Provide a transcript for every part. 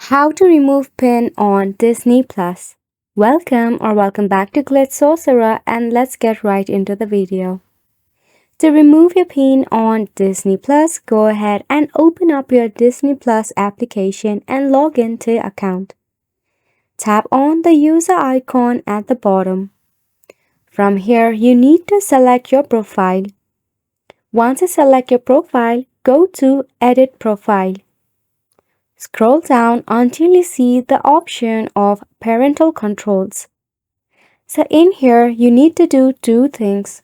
How to remove pin on Disney Plus. Welcome back to Glitz Sorcerer, and let's get right into the video. To remove your pin on Disney Plus, go ahead and open up your Disney Plus application and log into your account. Tap on the user icon at the bottom. From here, you need to select your profile. Once you select your profile, go to Edit Profile. Scroll down until you see the option of parental controls. So in here, you need to do two things.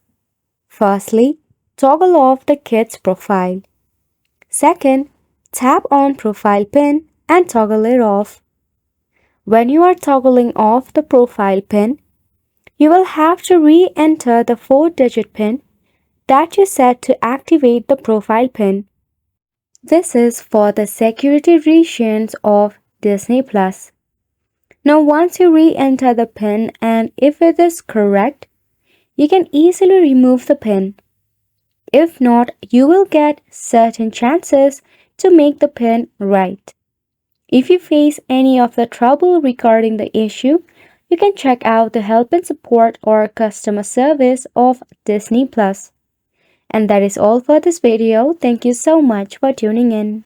Firstly, toggle off the kid's profile. Second, tap on profile pin and toggle it off. When you are toggling off the profile pin, you will have to re-enter the 4-digit pin that you set to activate the profile pin. This is for the security reasons of Disney Plus. Now once you re-enter the PIN and if it is correct, you can easily remove the PIN. If not, you will get certain chances to make the PIN right. If you face any of the trouble regarding the issue, you can check out the help and support or customer service of Disney Plus. And that is all for this video. Thank you so much for tuning in.